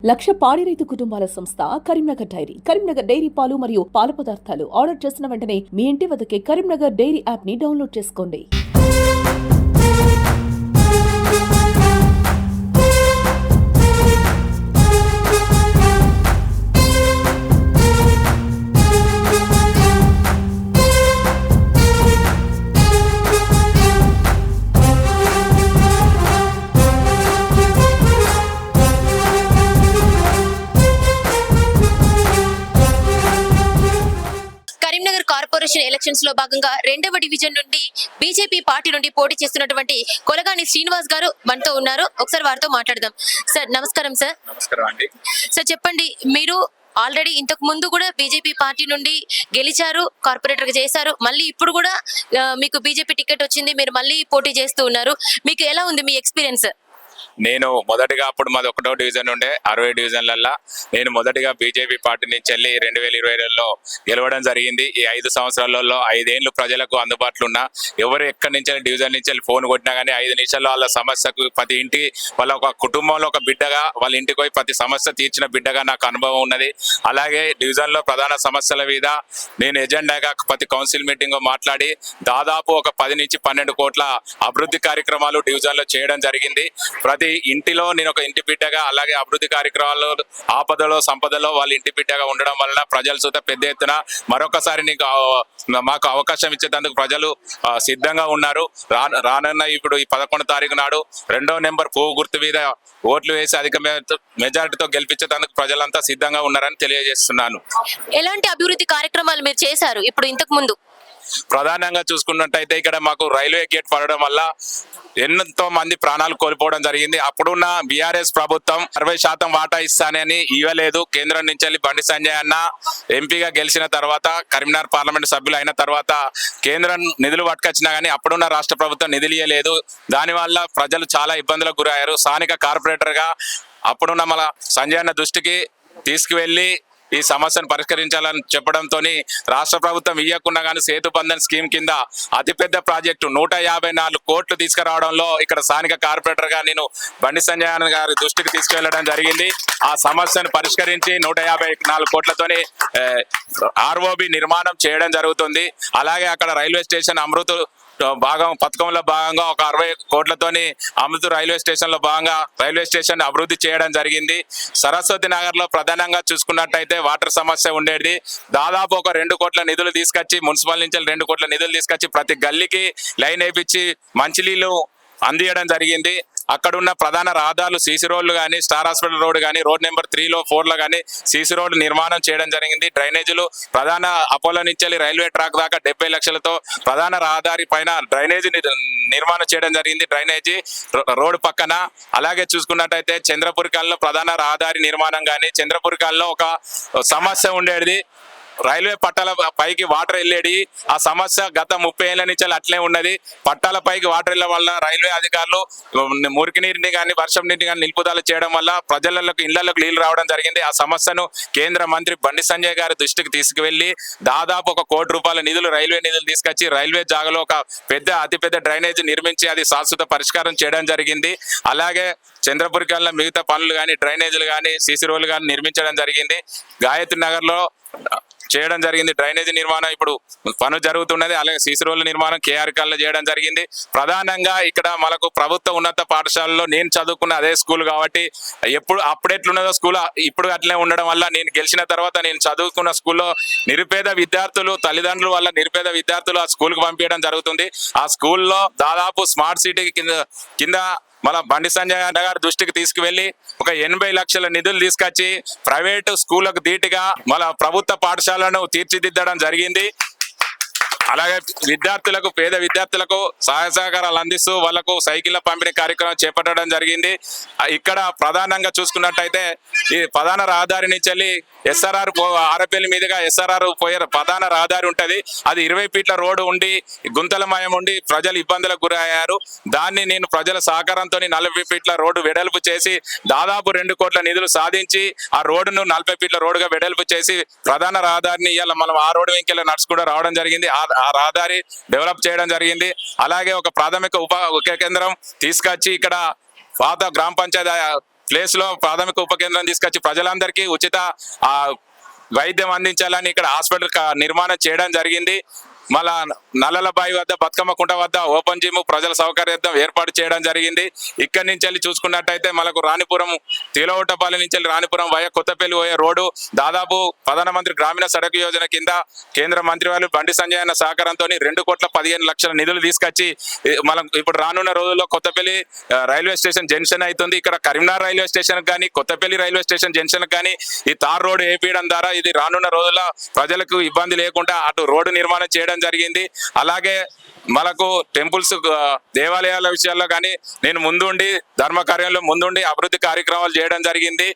లక్ష పాడి రైతు కుటుంబాల సంస్థ కరీంనగర్ డైరీ. కరీంనగర్ డైరీ పాలు మరియు పాల పదార్థాలు ఆర్డర్ చేసిన వెంటనే మీ ఇంటి వద్దకే కరీంనగర్ డైరీ యాప్ ని డౌన్లోడ్ చేసుకోండి. కరీంనగర్ కార్పొరేషన్ ఎలక్షన్స్ లో భాగంగా 2వ డివిజన్ నుండి బీజేపీ పార్టీ నుండి పోటీ చేస్తున్నటువంటి కొలగాని శ్రీనివాస్ గారు మనతో ఉన్నారు. ఒకసారి వారితో మాట్లాడదాం. సార్ నమస్కారం. సార్ నమస్కారం అండి. సార్ చెప్పండి, మీరు ఆల్రెడీ ఇంతకు ముందు కూడా బీజేపీ పార్టీ నుండి గెలిచారు, కార్పొరేటర్ గా చేశారు, మళ్ళీ ఇప్పుడు కూడా మీకు బీజేపీ టికెట్ వచ్చింది, మీరు మళ్ళీ పోటీ చేస్తూ ఉన్నారు. మీకు ఎలా ఉంది మీ ఎక్స్పీరియన్స్? నేను మొదటిగా అప్పుడు మాది 1వ డివిజన్ ఉండే 60 డివిజన్లల్లో నేను మొదటిగా బీజేపీ పార్టీ నుంచి వెళ్ళి 2020లో గెలవడం జరిగింది. ఈ 5 సంవత్సరాలలో 5 ఏళ్ళు ప్రజలకు అందుబాటులో ఉన్న ఎవరు ఎక్కడి నుంచి డివిజన్ నుంచి వెళ్ళి ఫోన్ కొట్టినా కానీ 5 నిమిషాల్లో వాళ్ళ సమస్యకు ప్రతి ఇంటి వాళ్ళ ఒక కుటుంబంలో ఒక బిడ్డగా వాళ్ళ ఇంటికి పోయి ప్రతి సమస్య తీర్చిన బిడ్డగా నాకు అనుభవం ఉన్నది. అలాగే డివిజన్లో ప్రధాన సమస్యల మీద నేను ఎజెండాగా ప్రతి కౌన్సిల్ మీటింగ్ మాట్లాడి దాదాపు ఒక 10 నుంచి 12 కోట్ల అభివృద్ధి కార్యక్రమాలు డివిజన్లో చేయడం జరిగింది. ప్రతి ఇంటిలో నేను ఒక ఇంటి బిడ్డగా, అలాగే అభివృద్ధి కార్యక్రమాలు ఆపదలో సంపదలో వాళ్ళ ఇంటి బిడ్డగా ఉండడం వలన ప్రజలు సుత పెద్ద ఎత్తున మరొకసారి మాకు అవకాశం ఇచ్చేందుకు ప్రజలు సిద్ధంగా ఉన్నారు. రానున్న ఇప్పుడు ఈ 11వ తారీఖు నాడు 2వ నెంబర్ పువ్వు గుర్తు మీద ఓట్లు వేసి అధిక మెజారిటీతో గెలిపించేందుకు ప్రజలంతా సిద్ధంగా ఉన్నారని తెలియజేస్తున్నాను. ఎలాంటి అభివృద్ధి కార్యక్రమాలు మీరు చేశారు ఇప్పుడు ఇంతకు ముందు? ప్రధానంగా చూసుకున్నట్టయితే ఇక్కడ మాకు రైల్వే గేట్ పడడం వల్ల ఎంతో మంది ప్రాణాలు కోల్పోవడం జరిగింది. అప్పుడున్న బీఆర్ఎస్ ప్రభుత్వం 60% వాటా ఇస్తానని ఇవ్వలేదు. కేంద్రం నుంచి వెళ్ళి బండి సంజయ్ అన్న ఎంపీగా గెలిచిన తర్వాత, కరీంనగర్ పార్లమెంట్ సభ్యులు అయిన తర్వాత కేంద్రం నిధులు పట్టుకొచ్చినా కానీ అప్పుడున్న రాష్ట్ర ప్రభుత్వం నిధులు ఇవ్వలేదు. దానివల్ల ప్రజలు చాలా ఇబ్బందులకు గురయ్యారు. స్థానిక కార్పొరేటర్గా అప్పుడున్న మన సంజయ్ అన్న దృష్టికి తీసుకువెళ్ళి ఈ సమస్యను పరిష్కరించాలని చెప్పడంతో రాష్ట్ర ప్రభుత్వం ఇవ్వకుండా కానీ సేతు బంధన్ స్కీమ్ కింద అతిపెద్ద ప్రాజెక్టు 154 కోట్లు తీసుకురావడంలో ఇక్కడ స్థానిక కార్పొరేటర్ గా నేను బండి సంజయ్ గారి దృష్టికి తీసుకువెళ్ళడం జరిగింది. ఆ సమస్యను పరిష్కరించి 154 కోట్లతోని ఆర్ఓబి నిర్మాణం చేయడం జరుగుతుంది. అలాగే అక్కడ రైల్వే స్టేషన్ అమృత్ పథకంలో భాగంగా ఒక 60 కోట్లతోని అమృత్ రైల్వే స్టేషన్ లో భాగంగా రైల్వే స్టేషన్ అభివృద్ధి చేయడం జరిగింది. సరస్వతి నగర్ లో ప్రధానంగా చూసుకున్నట్టయితే వాటర్ సమస్య ఉండేది. దాదాపు ఒక 2 కోట్ల నిధులు తీసుకొచ్చి, మున్సిపల్ నుంచి 2 కోట్ల నిధులు తీసుకొచ్చి ప్రతి గల్లీకి లైన్ వేయించి మంచినీళ్ళు అందియడం జరిగింది. అక్కడున్న ప్రధాన రహదారులు సీసీ రోడ్లు కానీ, స్టార్ హాస్పిటల్ రోడ్ కానీ, రోడ్ నెంబర్ 3లో 4లో కానీ సీసీ రోడ్లు నిర్మాణం చేయడం జరిగింది. డ్రైనేజీలు ప్రధాన అపోలో నుంచి రైల్వే ట్రాక్ దాకా 70 లక్షలతో ప్రధాన రహదారి పైన డ్రైనేజీ నిర్మాణం చేయడం జరిగింది. డ్రైనేజీ రోడ్డు పక్కన. అలాగే చూసుకున్నట్టయితే చంద్రపురికాల్లో ప్రధాన రహదారి నిర్మాణం కానీ, చంద్రపురికాల్లో ఒక సమస్య ఉండేది, రైల్వే పట్టాల పైకి వాటర్ వెళ్ళేది. ఆ సమస్య గత 30 ఏళ్ల నుంచి అట్లే ఉన్నది. పట్టాల పైకి వాటర్ వెళ్ళడం వల్ల రైల్వే అధికారులు మురికి నీటిని కానీ, వర్షం నీటిని కానీ నిలుపుదల చేయడం వల్ల ప్రజలకు ఇళ్లకు నీళ్లు రావడం జరిగింది. ఆ సమస్యను కేంద్ర మంత్రి బండి సంజయ్ గారి దృష్టికి తీసుకువెళ్లి దాదాపు 1 కోటి రూపాయల నిధులు, రైల్వే నిధులు తీసుకొచ్చి రైల్వే జాగాలో ఒక అతిపెద్ద డ్రైనేజ్ నిర్మించి అది శాశ్వత పరిష్కారం చేయడం జరిగింది. అలాగే చంద్రపురికాల్లో మిగతా పనులు కానీ, డ్రైనేజీలు కానీ, సీసీ రోడ్లు కానీ నిర్మించడం జరిగింది. గాయత్రి నగర్ లో చేయడం జరిగింది. డ్రైనేజీ నిర్మాణం ఇప్పుడు పనులు జరుగుతున్నది. అలాగే సీసీ రోడ్ల నిర్మాణం కేఆర్ కాల్లో చేయడం జరిగింది. ప్రధానంగా ఇక్కడ మనకు ప్రభుత్వ ఉన్నత పాఠశాలలో నేను చదువుకున్న అదే స్కూల్ కాబట్టి అప్పుడెట్లున్నదో స్కూల్ ఇప్పుడు అట్లే ఉండడం వల్ల నేను గెలిచిన తర్వాత నేను చదువుకున్న స్కూల్లో నిరుపేద విద్యార్థులు, తల్లిదండ్రుల వల్ల నిరుపేద విద్యార్థులు ఆ స్కూల్కి పంపించడం జరుగుతుంది. ఆ స్కూల్లో దాదాపు స్మార్ట్ సిటీ కింద మన బండి సంజయ్ గారి దృష్టికి తీసుకువెళ్లి ఒక 80 లక్షల నిధులు తీసుకొచ్చి ప్రైవేటు స్కూళ్లకు ధీటుగా మన ప్రభుత్వ పాఠశాలను తీర్చిదిద్దడం జరిగింది. అలాగే పేద విద్యార్థులకు సహాయ సహకారాలు అందిస్తూ వాళ్లకు సైకిళ్ల పంపిణీ కార్యక్రమం చేపట్టడం జరిగింది. ఇక్కడ ప్రధానంగా చూసుకున్నట్టయితే ఈ ప్రధాన రహదారి నుంచి వెళ్ళి ఎస్ఆర్ఆర్ ఆరపల్లి మీదుగా ఎస్ఆర్ఆర్ పోయే ప్రధాన రహదారి ఉంటది. అది 20 ఫీట్ల రోడ్డు ఉండి గుంతలమయం ఉండి ప్రజలు ఇబ్బందులకు గురయ్యారు. దాన్ని నేను ప్రజల సహకారంతో 40 ఫీట్ల రోడ్డు వెడల్పు చేసి దాదాపు 2 కోట్ల నిధులు సాధించి ఆ రోడ్డును 40 ఫీట్ల రోడ్డుగా వెడల్పు చేసి ప్రధాన రహదారిని ఇవాళ మనం ఆ రోడ్డు వెంకెళ్ళ నడుచుకుంటూ రావడం జరిగింది. ఆ రహదారి డెవలప్ చేయడం జరిగింది. అలాగే ఒక ప్రాథమిక ఉప కేంద్రం తీసుకొచ్చి ఇక్కడ పాత గ్రామ పంచాయతీ ప్లేస్ లో ప్రాథమిక ఉప కేంద్రం తీసుకొచ్చి ప్రజలందరికీ ఉచిత ఆ వైద్యం అందించాలని ఇక్కడ హాస్పిటల్ నిర్మాణం చేయడం జరిగింది. మళ్ళా నల్లలబాయి వద్ద బతుకమ్మ కుంట వద్ద ఓపెన్ జిమ్ ప్రజల సౌకర్యార్థం ఏర్పాటు చేయడం జరిగింది. ఇక్కడి నుంచి వెళ్ళి చూసుకున్నట్టయితే మనకు రాణిపురం తీలవటపల్లి నుంచి వెళ్ళి రాణిపురం వయ కొత్తపల్లి పోయే రోడ్డు దాదాపు ప్రధానమంత్రి గ్రామీణ సడక్ యోజన కింద కేంద్ర మంత్రి వాళ్ళు బండి సంజయ్ అన్న సహకారంతో 2,15,00,000 నిధులు తీసుకొచ్చి మనం ఇప్పుడు రానున్న రోజుల్లో కొత్తపల్లి రైల్వే స్టేషన్ జంక్షన్ అవుతుంది. ఇక్కడ కరీంనగర్ రైల్వే స్టేషన్ కానీ కొత్తపల్లి రైల్వే స్టేషన్ జంక్షన్ కానీ ఈ తార్ రోడ్డు వేపించడం ద్వారా ఇది రానున్న రోజుల్లో ప్రజలకు ఇబ్బంది లేకుండా అటు రోడ్డు నిర్మాణం చేయడం జరిగింది. అలాగే మనకు టెంపుల్స్ దేవాలయాల విషయాల్లో కానీ నేను ముందుండి ధర్మ కార్యంలో ముందుండి అభివృద్ధి కార్యక్రమాలు చేయడం జరిగింది.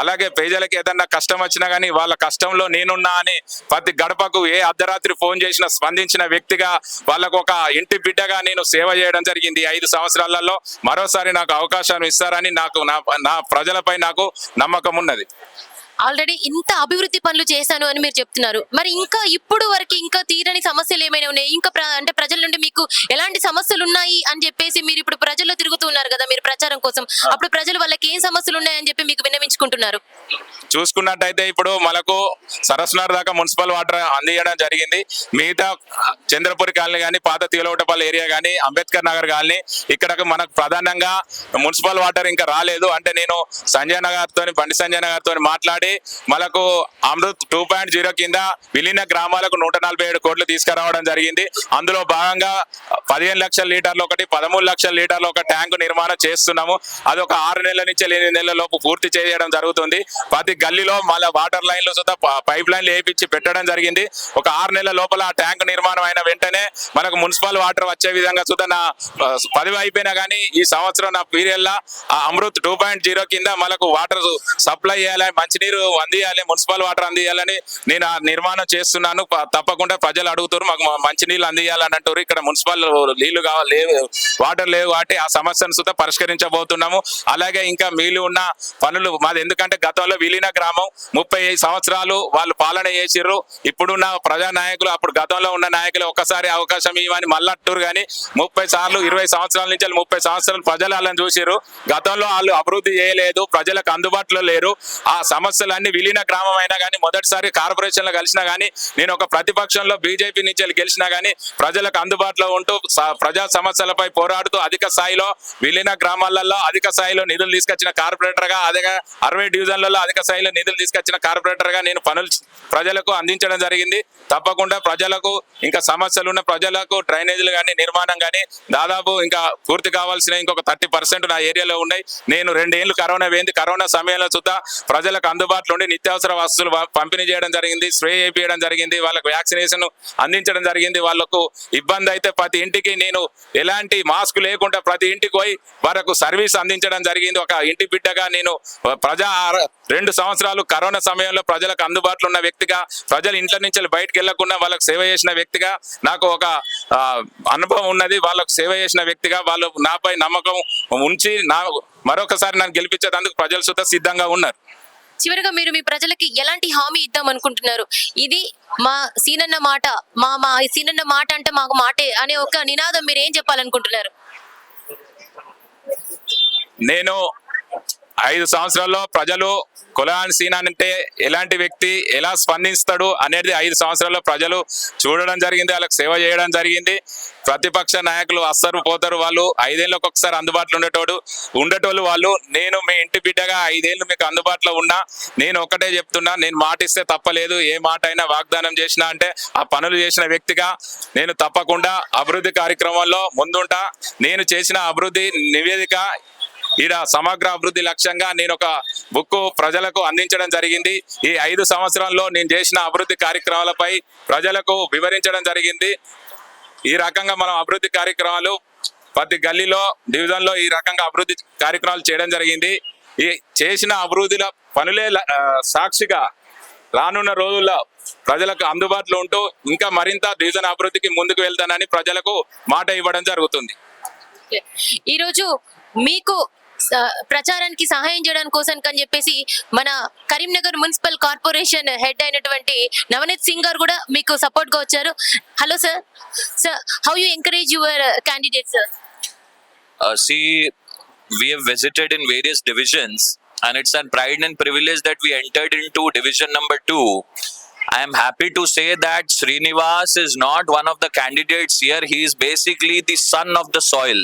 అలాగే ప్రజలకు ఏదన్నా కష్టం వచ్చినా కానీ వాళ్ళ కష్టంలో నేనున్నా అని ప్రతి గడపకు ఏ అర్ధరాత్రి ఫోన్ చేసినా స్పందించిన వ్యక్తిగా వాళ్ళకు ఒక ఇంటి బిడ్డగా నేను సేవ చేయడం జరిగింది. 5 సంవత్సరాలలో మరోసారి నాకు అవకాశం ఇస్తారని నాకు నా ప్రజలపై నాకు నమ్మకం ఉన్నది. ఆల్రెడీ ఇంత అభివృద్ధి పనులు చేశాను అని మీరు చెప్తున్నారు. మరి ఇంకా ఇప్పుడు వరకు ఇంకా తీరని సమస్యలు ఏమైనా ఉన్నాయి? ఇంకా అంటే ప్రజల నుండి మీకు ఎలాంటి సమస్యలు ఉన్నాయి అని చెప్పేసి మీరు ఇప్పుడు ప్రజల్లో తిరుగుతూ ఉన్నారు కదా మీరు ప్రచారం కోసం, అప్పుడు ప్రజలు వాళ్ళకి ఏం సమస్యలు ఉన్నాయని చెప్పి మీకు విన్నవించుకుంటున్నారు? చూసుకున్నట్టయితే ఇప్పుడు మనకు సరస్నగర్ దాకా మున్సిపల్ వాటర్ అందించడం జరిగింది. మిగతా చంద్రపురి కాలనీ కానీ పాత తీలవటపల్లి ఏరియా కానీ అంబేద్కర్ నగర్ కాలనీ ఇక్కడ మనకు ప్రధానంగా మున్సిపల్ వాటర్ ఇంకా రాలేదు. అంటే నేను సంజయ్ నగర్ తోని బండి సంజయ్ నగర్ తోని మాట్లాడి మనకు అమృత్ 2.0 కింద విలీన గ్రామాలకు 147 కోట్లు తీసుకురావడం జరిగింది. అందులో భాగంగా 15 లక్షల లీటర్లు ఒకటి 13 లక్షల లీటర్లు ఒక ట్యాంకు నిర్మాణం చేస్తున్నాము. అది ఒక 6 నెలల నుంచి 8 నెలల లోపు పూర్తి చేయడం జరుగుతుంది. ప్రతి గల్లీలో మళ్ళీ వాటర్ లైన్లు సుధా పైప్ లైన్లు వేయించి పెట్టడం జరిగింది. ఒక 6 నెలల లోపల ఆ ట్యాంక్ నిర్మాణం అయిన వెంటనే మనకు మున్సిపల్ వాటర్ వచ్చే విధంగా సుధా నా పదవి అయిపోయినా కానీ ఈ సంవత్సరం నా పీరియడ్ లా ఆ అమృత్ 2.0 కింద మనకు వాటర్ సప్లై చేయాలని మంచినీరు అందియాలి, మున్సిపల్ వాటర్ అందియాలని నేను ఆ నిర్మాణం చేస్తున్నాను. తప్పకుండా ప్రజలు అడుగుతారు మాకు మంచినీళ్ళు అందియాలని అంటారు. ఇక్కడ మున్సిపల్ నీళ్లు కావాలి, వాటర్ లేవు కాబట్టి ఆ సమస్యను సుతా పరిష్కరించబోతున్నాము. అలాగే ఇంకా మిగిలి ఉన్న పనులు మాది ఎందుకంటే గతంలో విలీన గ్రామం 35 సంవత్సరాలు వాళ్ళు పాలన చేసిర్రు. ఇప్పుడున్న ప్రజా నాయకులు అప్పుడు గతంలో ఉన్న నాయకులు ఒక్కసారి అవకాశం ఇవ్వని మళ్ళట్టూరు కానీ 30 సార్లు 20 సంవత్సరాల నుంచి 30 సంవత్సరాలు ప్రజలు వాళ్ళని చూసిర్రు. గతంలో వాళ్ళు అభివృద్ధి చేయలేదు, ప్రజలకు అందుబాటులో లేరు. ఆ సమస్యలన్నీ విలీన గ్రామం అయినా కానీ మొదటిసారి కార్పొరేషన్ లో కలిసినా కానీ నేను ఒక ప్రతిపక్షంలో బీజేపీ నుంచి గెలిచినా కానీ ప్రజలకు అందుబాటులో ఉంటూ ప్రజా సమస్యలపై పోరాడుతూ అధిక స్థాయిలో విలీన గ్రామాలలో అధిక స్థాయిలో నిధులు తీసుకొచ్చిన కార్పొరేటర్ గా, అదే 60 డివిజన్లలో అధిక స్థాయిలో నిధులు తీసుకొచ్చిన కార్పొరేటర్ గా నేను పనులు ప్రజలకు అందించడం జరిగింది. తప్పకుండా ప్రజలకు ఇంకా సమస్యలు ఉన్న ప్రజలకు డ్రైనేజీలు కానీ నిర్మాణం కానీ దాదాపు ఇంకా పూర్తి కావాల్సిన ఇంకొక 30% నా ఏరియాలో ఉన్నాయి. నేను 2 ఏళ్ళు కరోనా పోయింది. కరోనా సమయంలో సుద్ధా ప్రజలకు అందుబాటులో ఉండి నిత్యావసర వస్తువులు పంపిణీ చేయడం జరిగింది, స్ప్రే చేయించడం జరిగింది, వాళ్ళకు వ్యాక్సినేషన్ అందించడం జరిగింది. వాళ్ళకు ఇబ్బంది అయితే ప్రతి ఇంటికి నేను ఎలాంటి మాస్క్ లేకుండా ప్రతి ఇంటికి పోయి వాళ్ళకు సర్వీస్ అందించడం జరిగింది. ఒక ఇంటి బిడ్డగా నేను 2 సంవత్సరాలు కరోనా సమయంలో ప్రజలకు అందుబాటులో ఉన్న వ్యక్తిగా, ప్రజలు ఇంట్లో నుంచి బయటకు వెళ్లకుండా వాళ్ళకు సేవ చేసిన వ్యక్తిగా నాకు ఒక అనుభవం ఉన్నది. వాళ్ళకు సేవ చేసిన వ్యక్తిగా వాళ్ళు నాపై నమ్మకం ఉంచి మరొకసారి నన్ను గెలిపించేందుకు ప్రజలు సుద్ధా సిద్ధంగా ఉన్నారు. చివరిగా మీరు మీ ప్రజలకి ఎలాంటి హామీ ఇద్దాం అనుకుంటున్నారు? ఇది మా సీనన్న మాట, మా సీనన్న మాట అంటే మాకు మాటే అనే ఒక నినాదం మీరు ఏం చెప్పాలనుకుంటున్నారు? నేను 5 సంవత్సరాల్లో ప్రజలు కులాని సీన్ అంటే ఎలాంటి వ్యక్తి ఎలా స్పందిస్తాడు అనేది 5 సంవత్సరాల్లో ప్రజలు చూడడం జరిగింది, వాళ్ళకి సేవ చేయడం జరిగింది. ప్రతిపక్ష నాయకులు వస్తారు పోతారు, వాళ్ళు 5 ఏళ్ళకి ఒకసారి అందుబాటులో ఉండేటోళ్ళు వాళ్ళు. నేను మీ ఇంటి బిడ్డగా 5 ఏళ్ళు మీకు అందుబాటులో ఉన్నా. నేను ఒకటే చెప్తున్నా, నేను మాట ఇస్తే తప్పలేదు. ఏ మాట అయినా వాగ్దానం చేసినా అంటే ఆ పనులు చేసిన వ్యక్తిగా నేను తప్పకుండా అభివృద్ధి కార్యక్రమంలో ముందుంటా. నేను చేసిన అభివృద్ధి నివేదిక ఈడ సమగ్ర అభివృద్ధి లక్ష్యంగా నేను ఒక బుక్ ప్రజలకు అందించడం జరిగింది. ఈ 5 సంవత్సరాల్లో నేను చేసిన అభివృద్ధి కార్యక్రమాలపై ప్రజలకు వివరించడం జరిగింది. ఈ రకంగా మనం అభివృద్ధి కార్యక్రమాలు ప్రతి గల్లీలో డివిజన్లో ఈ రకంగా అభివృద్ధి కార్యక్రమాలు చేయడం జరిగింది. ఈ చేసిన అభివృద్ధిల పనులే సాక్షిగా రానున్న రోజుల్లో ప్రజలకు అందుబాటులో ఉంటూ ఇంకా మరింత డివిజన్ అభివృద్ధికి ముందుకు వెళ్తానని ప్రజలకు మాట ఇవ్వడం జరుగుతుంది. ఈరోజు మీకు ప్రచారానికి సహాయం చేయడం కోసం అని చెప్పేసి మన కరీంనగర్ మున్సిపల్ కార్పొరేషన్ హెడ్ అయినటువంటి నవనీత్ సింగ్ గారు కూడా మీకు సపోర్ట్ గా వచ్చారు. Hello sir, how you encourage your candidate sir? See, we have visited in various divisions and it's a pride and privilege that we entered into division number 2. I am happy to say that Srinivas is not one of the candidates here. He is basically the son of the soil.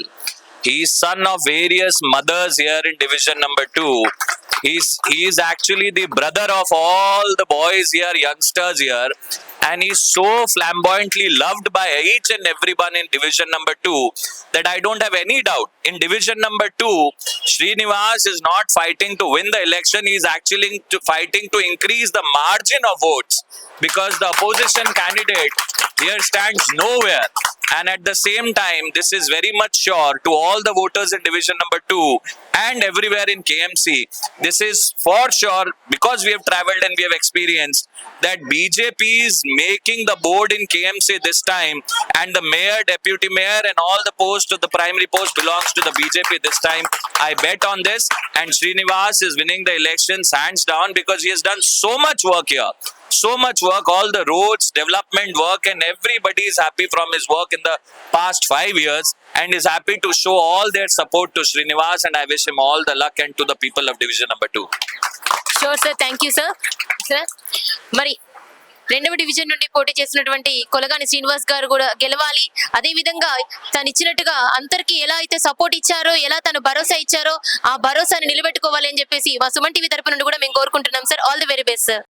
He is son of various mothers here in division number 2. He is actually the brother of all the boys here, youngsters here, and he's so flamboyantly loved by each and everyone in division number 2 that I don't have any doubt. In division number 2, Srinivas is not fighting to win the election. He is actually fighting to increase the margin of votes, because the opposition candidate here stands nowhere. And at the same time, this is very much sure to all the voters in division number 2 and everywhere in KMC. This is for sure, because we have traveled and we have experienced that BJP is making the board in KMC this time, and the mayor, deputy mayor, and all the posts of the primary post belongs to the BJP this time. I bet on this, and Srinivas is winning the elections hands down, because he has done so much work here. So much work, all the roads, development work, and everybody is happy from his work in the past 5 years and is happy to show all their support to Srinivas, and I wish him all the luck and to the people of division number 2. Sure sir, thank you sir. Sir మరి 2వ division నుండి పోటీ చేసినటువంటి కొలగాని శ్రీనివాస్ గారు కూడా గెలవాలి. అదే విధంగా తను ఇచ్చినట్టుగా అందరికీ ఎలా అయితే సపోర్ట్ ఇచ్చారో, ఎలా తను భరోసా ఇచ్చారో ఆ భరోసాని నిలబెట్టుకోవాలి అని చెప్పేసి మా సుమన్ టీవీ తరపు నుండి కూడా మేము కోరుకుంటున్నాం sir. All the very best sir.